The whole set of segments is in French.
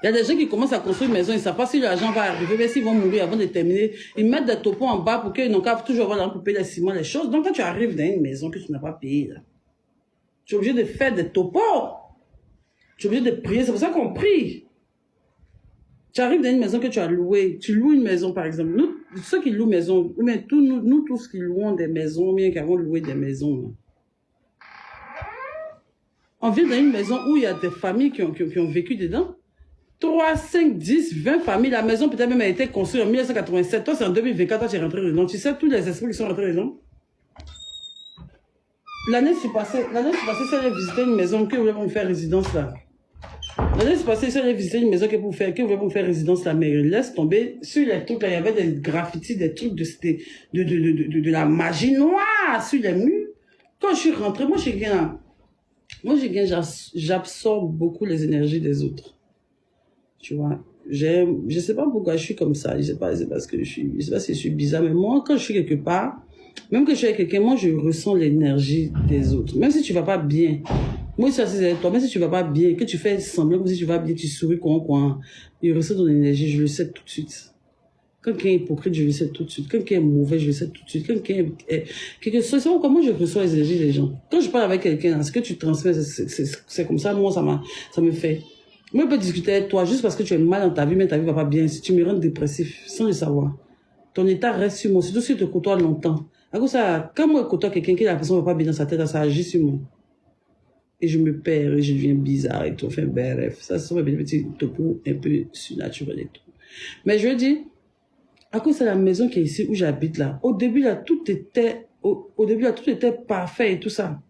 Il y a des gens qui commencent à construire une maison, ils ne savent pas si l'argent va arriver, mais s'ils vont mourir avant de terminer. Ils mettent des topos en bas pour qu'ils n'ont qu'à toujours avoir l'argent pour payer les ciments, les choses. Donc quand tu arrives dans une maison que tu n'as pas payée, là, tu es obligé de faire des topos. Tu es obligé de prier, c'est pour ça qu'on prie. Tu arrives dans une maison que tu as louée, tu loues une maison par exemple. Nous, ceux qui louent maison, mais nous tous qui louons des maisons, bien qui avons loué des maisons, là. On vit dans une maison où il y a des familles qui ont vécu dedans. 3, 5, 10, 20 familles. La maison peut-être même a été construite en 1987. Toi, c'est en 2024, toi, tu es rentré dedans. Tu sais tous les esprits qui sont rentrés dedans. L'année passée, ça allait visiter une maison que vous voulez me faire résidence là. L'année passée, ça allait visiter une maison que vous voulez me faire résidence là. Mais laisse tomber. Sur les trucs là, il y avait des graffitis, des trucs de la magie noire sur les murs. Quand je suis rentrée, moi, j'absorbe beaucoup les énergies des autres. Tu vois, je sais pas pourquoi je suis comme ça, je sais pas ce que je suis, je sais pas si je suis bizarre, mais moi, quand je suis quelque part, même que je suis avec quelqu'un, moi, je ressens l'énergie des autres. Même si tu vas pas bien, moi, c'est avec toi, même si tu vas pas bien, que tu fais semblant comme si tu vas bien, tu souris, quoi, je ressens ton énergie, je le sais tout de suite. Quand quelqu'un est hypocrite, je le sais tout de suite. Quand quelqu'un est mauvais, je le sais tout de suite. Quand quelqu'un est quelque chose, c'est comment je reçois les énergies des gens. Quand je parle avec quelqu'un, ce que tu transmets, c'est comme ça, moi, ça me fait. Moi, je peux discuter avec toi juste parce que tu es mal dans ta vie, mais ta vie va pas bien. Si tu me rends dépressif, sans le savoir, ton état reste sur moi, surtout si tu te côtoies longtemps. À cause ça, quand moi, je côtoie quelqu'un qui la personne va pas bien dans sa tête, ça agit sur moi. Et je me perds, et je deviens bizarre et tout. Enfin, bref, ça, ce sont mes petits topos un peu surnaturels et tout. Mais je dis, à cause c'est la maison qui est ici où j'habite là. Au début là, tout était parfait et tout ça.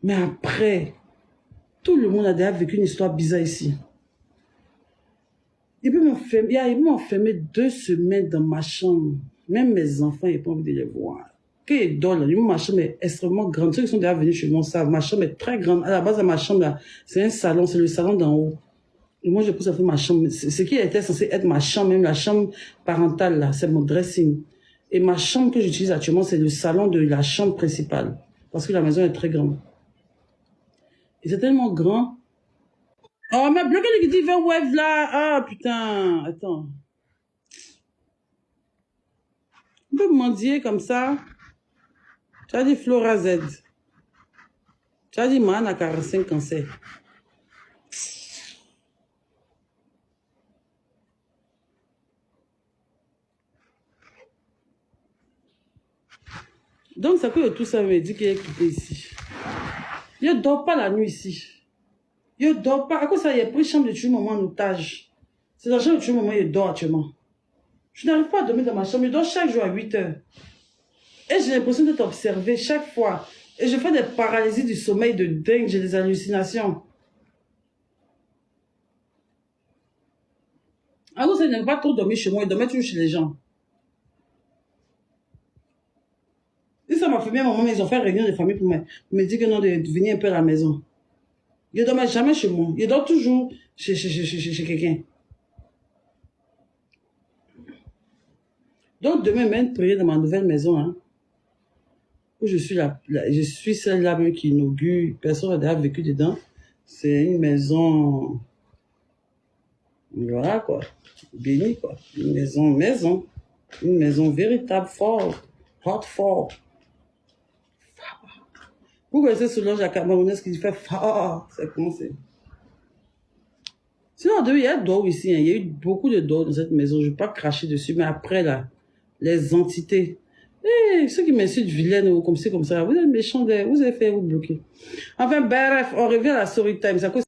Mais après, tout le monde a déjà vécu une histoire bizarre ici. Il peut m'enfermer 2 semaines dans ma chambre. Même mes enfants, ils n'ont pas envie de les voir. Quand ils dorment, ma chambre est extrêmement grande. Ceux qui sont déjà venus chez moi savent, ma chambre est très grande. À la base de ma chambre, là, c'est un salon, c'est le salon d'en haut. Et moi, je pousse à faire ma chambre. Ce qui était censé être ma chambre, même la chambre parentale, là, c'est mon dressing. Et ma chambre que j'utilise actuellement, c'est le salon de la chambre principale. Parce que la maison est très grande. Et c'est tellement grand. Oh, mais bloqué le qui dit wave là. Ah, putain. Attends. On peut me mendier comme ça. Tu as dit Flora Z. Tu as dit man à 45 cancer. Donc, ça que tout ça me dit qu'il est quitté ici. Je ne dors pas la nuit ici. Je ne dors pas. À cause de ça, il a pris chambre de tuer maman en otage. C'est dans la chambre de tuer maman, il dort actuellement. Je n'arrive pas à dormir dans ma chambre. Je dors chaque jour à 8 heures. Et j'ai l'impression d'être observée chaque fois. Et je fais des paralysies du sommeil de dingue. J'ai des hallucinations. À cause de ça, il n'aime pas trop dormir chez moi. Il dormait toujours chez les gens. Et ça m'a fait bien, maman, mais ils ont fait une réunion de famille pour me dire que non, de venir un peu à la maison. Il ne dormait jamais chez moi. Il dort toujours chez quelqu'un. Donc, demain, même prier dans ma nouvelle maison, hein, où je suis celle-là même qui inaugure, personne n'a déjà vécu dedans. C'est une maison, voilà quoi, bénie quoi. Une maison véritable, fort, fort. Vous connaissez ce loge à Camerounaise qui fait fort, c'est comment c'est. Sinon, il y a d'or ici, hein. Il y a eu beaucoup de d'or dans cette maison, je ne vais pas cracher dessus, mais après là, les entités. Ceux qui m'insultent vilaine ou comme ça, vous êtes méchants, vous avez fait vous bloquer. Enfin, bref, on revient à la story time.